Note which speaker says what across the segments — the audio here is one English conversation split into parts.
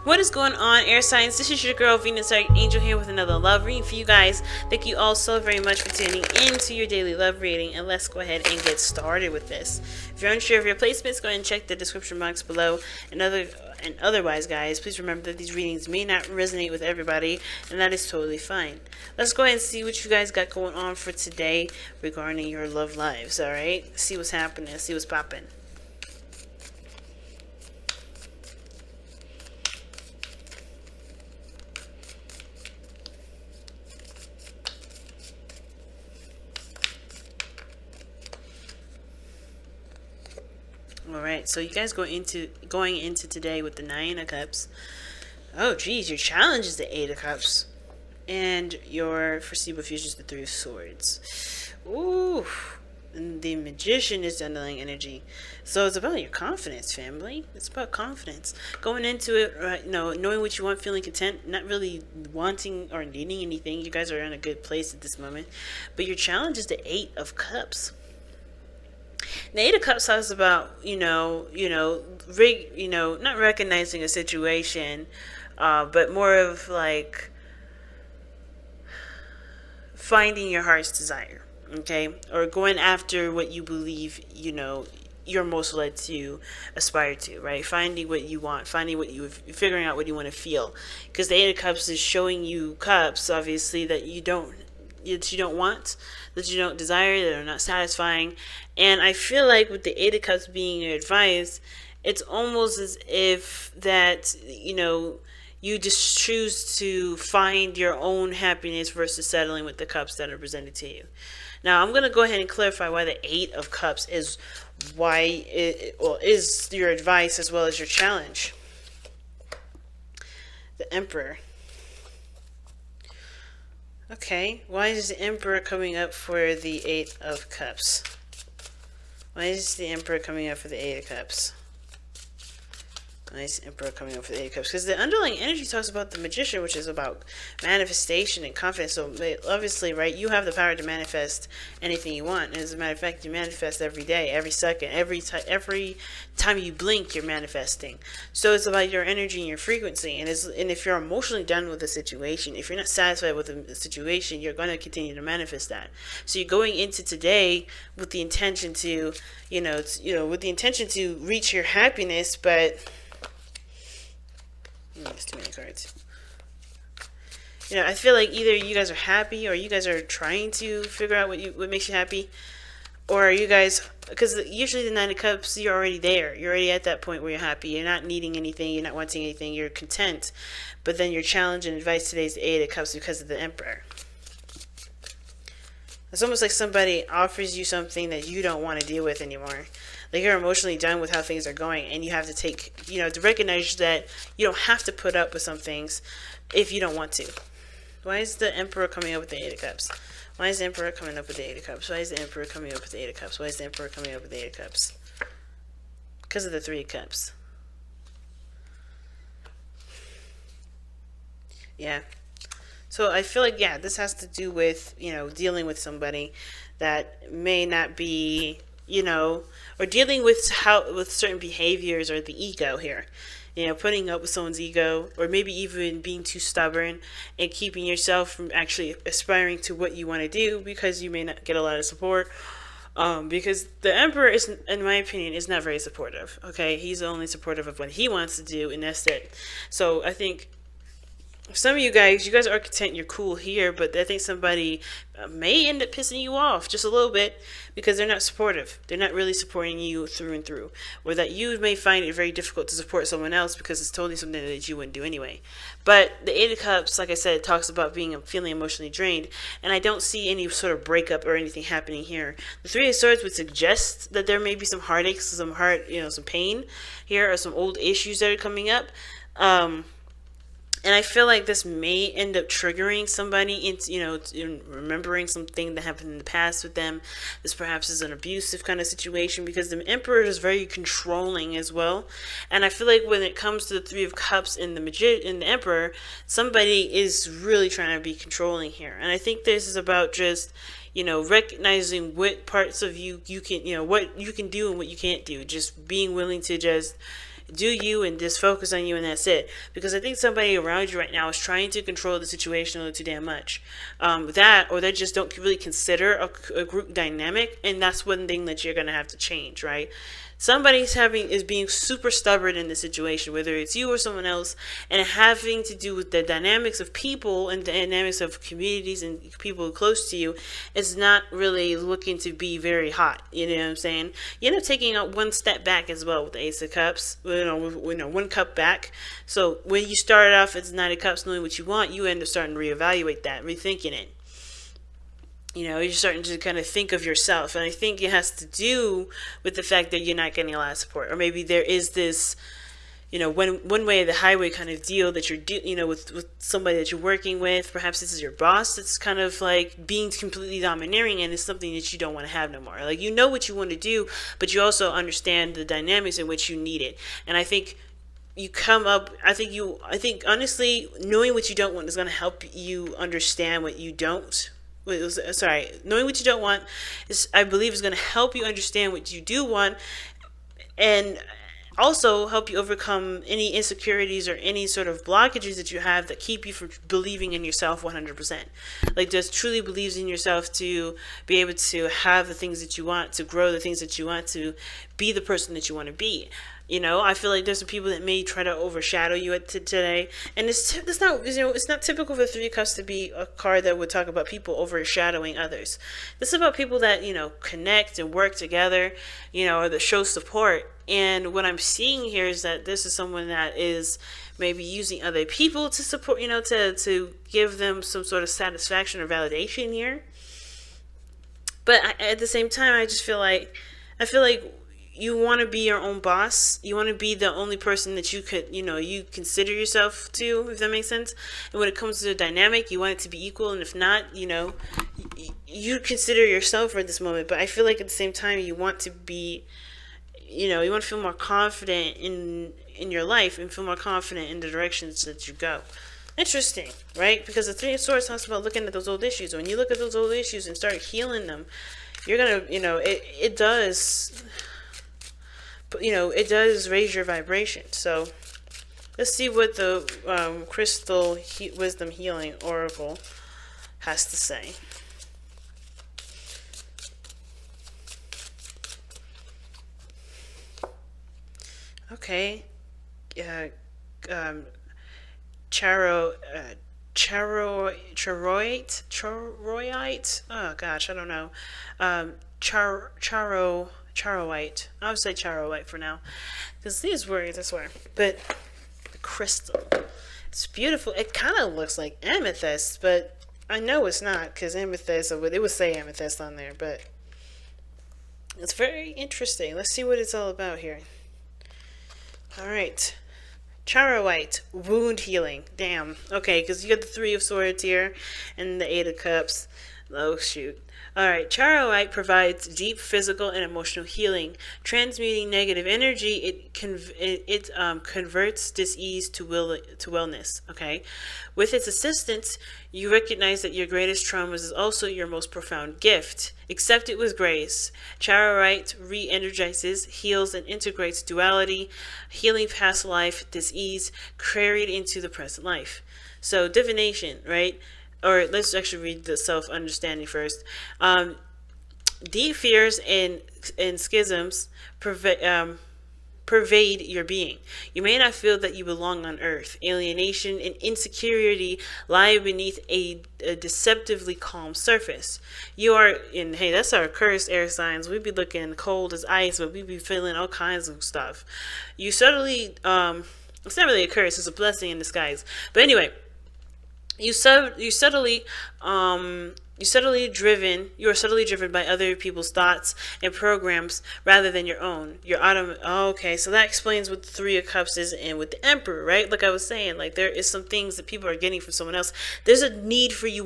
Speaker 1: What is going on, air signs? This is your girl Venus Angel here with another love reading for you guys. Thank you all so very much for tuning into your daily love reading, and let's go ahead and get started with this. If you're unsure of your placements, go ahead and check the description box below. And otherwise, guys, please remember that these readings may not resonate with everybody, and that is totally fine. Let's go ahead and see what you guys got going on for today regarding your love lives. All right, see what's happening, see what's popping. Alright, so you guys going into today with the 9 of Cups. Oh geez, your challenge is the 8 of Cups. And your foreseeable future is the 3 of Swords. Ooh. And the Magician is the underlying energy. So it's about your confidence, family. It's about confidence. Going into it, right, knowing what you want, feeling content, not really wanting or needing anything. You guys are in a good place at this moment. But your challenge is the 8 of Cups. The 8 of Cups talks about, not recognizing a situation, but more of like finding your heart's desire, okay? Or going after what you believe, you're most led to aspire to, right? Finding what you want, figuring out what you want to feel. Because the 8 of Cups is showing you cups, obviously, that you don't want, that you don't desire, that are not satisfying. And I feel like with the 8 of Cups being your advice, it's almost as if that, you just choose to find your own happiness versus settling with the cups that are presented to you. Now, I'm going to go ahead and clarify why the 8 of Cups is is your advice as well as your challenge. The Emperor. Okay, why is the Emperor coming up for the 8 of Cups? Why is the Emperor coming up for the 8 of Cups? Why is the Emperor coming up for the 8 of Cups? Because the underlying energy talks about the Magician, which is about manifestation and confidence. So obviously, right, you have the power to manifest anything you want. And as a matter of fact, you manifest every day, every second, every time you blink, you're manifesting. So it's about your energy and your frequency. And if you're emotionally done with the situation, if you're not satisfied with the situation, you're going to continue to manifest that. So you're going into today with the intention to, reach your happiness, but there's too many cards. I feel like either you guys are happy or you guys are trying to figure out what makes you happy, or you guys, because usually the 9 of Cups, you're already there. You're already at that point where you're happy. You're not needing anything. You're not wanting anything. You're content. But then your challenge and advice today is the 8 of Cups because of the Emperor. It's almost like somebody offers you something that you don't want to deal with anymore. Like you're emotionally done with how things are going, and you have to to recognize that you don't have to put up with some things if you don't want to. Why is the Emperor coming up with the 8 of Cups? Why is the Emperor coming up with the 8 of Cups? Why is the Emperor coming up with the 8 of Cups? Why is the Emperor coming up with the 8 of Cups? Because of the 3 of Cups. Yeah. So I feel like, this has to do with, dealing with somebody that may not be, or dealing with certain behaviors or the ego here. Putting up with someone's ego, or maybe even being too stubborn and keeping yourself from actually aspiring to what you want to do because you may not get a lot of support. Because the Emperor is, in my opinion, is not very supportive. Okay, he's only supportive of what he wants to do, and that's it. So I think some of you guys are content, you're cool here, but I think somebody may end up pissing you off just a little bit because they're not supportive. They're not really supporting you through and through. Or that you may find it very difficult to support someone else because it's totally something that you wouldn't do anyway. But the 8 of Cups, like I said, talks about feeling emotionally drained, and I don't see any sort of breakup or anything happening here. The 3 of Swords would suggest that there may be some heartaches, some pain here, or some old issues that are coming up. And I feel like this may end up triggering somebody into, remembering something that happened in the past with them. This perhaps is an abusive kind of situation because the Emperor is very controlling as well. And I feel like when it comes to the 3 of Cups and the Emperor, somebody is really trying to be controlling here. And I think this is about just, recognizing what parts of you can, what you can do and what you can't do. Just being willing to just do you and just focus on you and that's it. Because I think somebody around you right now is trying to control the situation a little too damn much. That, or they just don't really consider a group dynamic, and that's one thing that you're going to have to change, right? Somebody's is being super stubborn in the situation, whether it's you or someone else, and having to do with the dynamics of people and the dynamics of communities and people close to you is not really looking to be very hot. You know what I'm saying? You end up taking one step back as well with the Ace of Cups. One cup back. So when you start off as Knight of Cups, knowing what you want, you end up starting to reevaluate that, rethinking it. You're starting to kind of think of yourself. And I think it has to do with the fact that you're not getting a lot of support. Or maybe there is this, one way of the highway kind of deal that you're, with somebody that you're working with. Perhaps this is your boss that's kind of like being completely domineering, and it's something that you don't want to have no more. Like, you know what you want to do, but you also understand the dynamics in which you need it. And I think I think honestly, knowing what you don't want is going to help you understand what you don't. Knowing what you don't want I believe is going to help you understand what you do want, and also help you overcome any insecurities or any sort of blockages that you have that keep you from believing in yourself 100%. Like, just truly believes in yourself to be able to have the things that you want, to grow the things that you want, to be the person that you want to be. I feel like there's some people that may try to overshadow you today, and it's not typical for Three of Cups to be a card that would talk about people overshadowing others. This is about people that connect and work together, or that show support. And what I'm seeing here is that this is someone that is maybe using other people to support, to give them some sort of satisfaction or validation here. But at the same time, I feel like you want to be your own boss. You want to be the only person that you could, you consider yourself to, if that makes sense. And when it comes to the dynamic, you want it to be equal. And if not, you consider yourself at this moment. But I feel like at the same time, you want to be, you want to feel more confident in your life and feel more confident in the directions that you go. Interesting, right? Because the Three of Swords talks about looking at those old issues. When you look at those old issues and start healing them, you're going to, it does... But, it does raise your vibration. So let's see what the Crystal Wisdom Healing Oracle has to say. Okay. Charoite. Oh gosh, I don't know. Waite. I would say Waite for now, because these words, I swear. But the crystal, it's beautiful. It kind of looks like amethyst, but I know it's not, because amethyst, it would say amethyst on there, but it's very interesting. Let's see what it's all about here. All right. Charoite, wound healing. Damn. Okay, because you got the Three of Swords here and the Eight of Cups. Oh, shoot. Alright, Charoite provides deep physical and emotional healing. Transmuting negative energy, it converts dis-ease to wellness. Okay? With its assistance, you recognize that your greatest traumas is also your most profound gift. Accept it with grace. Charoite re-energizes, heals, and integrates duality, healing past life, dis-ease, carried into the present life. So, divination, right? Or let's actually read the self-understanding first. Deep fears and schisms pervade your being. You may not feel that you belong on earth. Alienation and insecurity lie beneath a deceptively calm surface. You are in, hey, that's our cursed air signs. We'd be looking cold as ice, but we'd be feeling all kinds of stuff. You subtly, it's not really a curse, it's a blessing in disguise. But anyway, you are subtly driven by other people's thoughts and programs rather than your own. Okay, so that explains what the Three of Cups is and with the Emperor, right? Like I was saying, like there is some things that people are getting from someone else. There's a need for you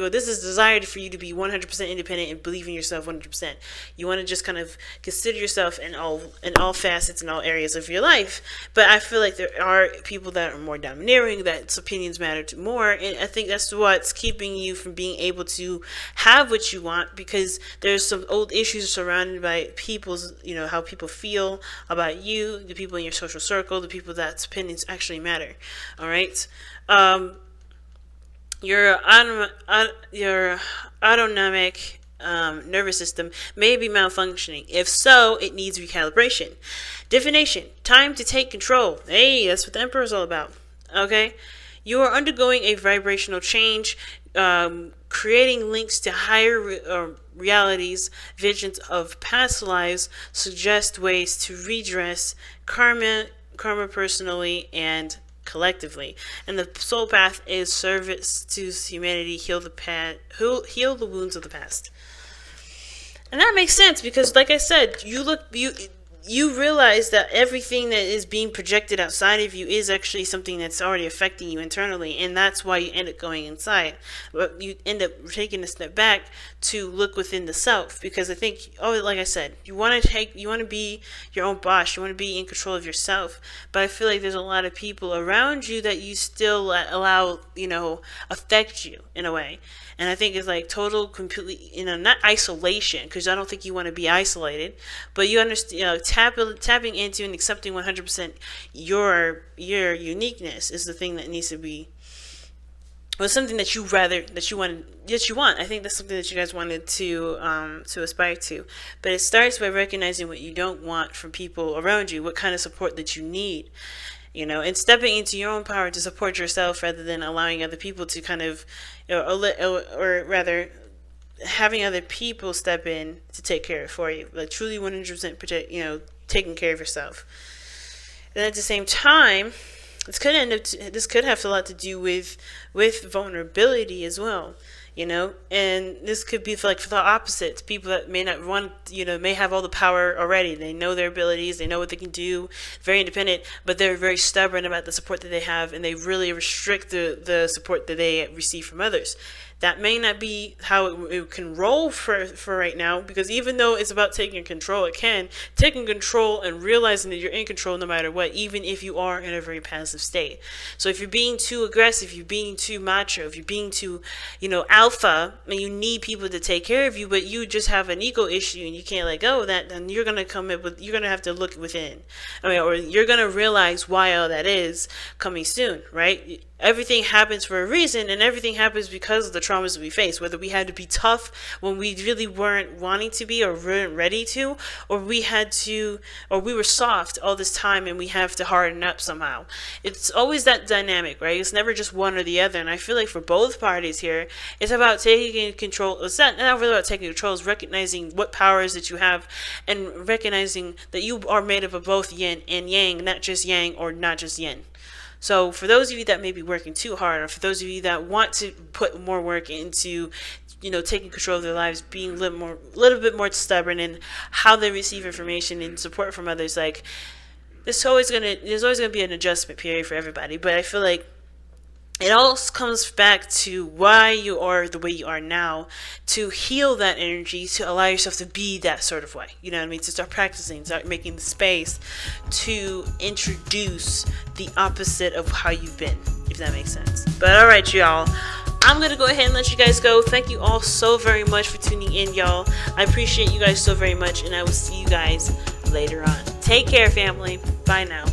Speaker 1: this is desired for you to be 100% independent and believe in yourself 100%. You want to just kind of consider yourself in all facets and all areas of your life. But I feel like there are people that are more domineering, that opinions matter more, and I think that's what's keeping you from being able to to have what you want, because there's some old issues surrounded by people's, how people feel about you, the people in your social circle, the people that's opinions actually matter. All right. Your autonomic nervous system may be malfunctioning. If so, it needs recalibration. Divination, time to take control. Hey, that's what the Emperor is all about. Okay, you are undergoing a vibrational change, creating links to higher realities. Visions of past lives suggest ways to redress karma personally and collectively. And the soul path is service to humanity, heal the wounds of the past. And that makes sense, because like I said, you realize that everything that is being projected outside of you is actually something that's already affecting you internally, and that's why you end up going inside. But you end up taking a step back to look within the self, because I think, like I said, you want to be your own boss, you want to be in control of yourself. But I feel like there's a lot of people around you that you still allow, affect you in a way. And I think it's like total, completely, not isolation, because I don't think you want to be isolated, but you understand, tapping into and accepting 100% your uniqueness is the thing that needs to be, or something that you want. I think that's something that you guys wanted to aspire to. But it starts by recognizing what you don't want from people around you, what kind of support that you need. And stepping into your own power to support yourself, rather than allowing other people to kind of, or rather, having other people step in to take care of for you, like truly 100% protect, taking care of yourself. And at the same time, this could have a lot to do with vulnerability as well. And this could be for the opposites. People that may not want, may have all the power already. They know their abilities, they know what they can do, very independent, but they're very stubborn about the support that they have, and they really restrict the support that they receive from others. That may not be how it can roll for right now, because even though it's about taking control, taking control and realizing that you're in control no matter what, even if you are in a very passive state. So if you're being too aggressive, you're being too macho, if you're being too, alpha, and you need people to take care of you, but you just have an ego issue and you can't let go of that, then you're going to have to look within. Or you're going to realize why all that is coming soon, right? Everything happens for a reason, and everything happens because of the traumas that we face. Whether we had to be tough when we really weren't wanting to be, or weren't ready to, or we were soft all this time and we have to harden up somehow. It's always that dynamic, right? It's never just one or the other. And I feel like for both parties here, it's about taking control. It's not really about taking control. It's recognizing what powers that you have, and recognizing that you are made up of both yin and yang, not just yang or not just yin. So for those of you that may be working too hard, or for those of you that want to put more work into, taking control of their lives, being a little bit more stubborn in how they receive information and support from others, like there's always gonna be an adjustment period for everybody. But I feel like it all comes back to why you are the way you are now, to heal that energy, to allow yourself to be that sort of way. You know what I mean? To start practicing, start making the space to introduce the opposite of how you've been, if that makes sense. But all right, y'all. I'm going to go ahead and let you guys go. Thank you all so very much for tuning in, y'all. I appreciate you guys so very much, and I will see you guys later on. Take care, family. Bye now.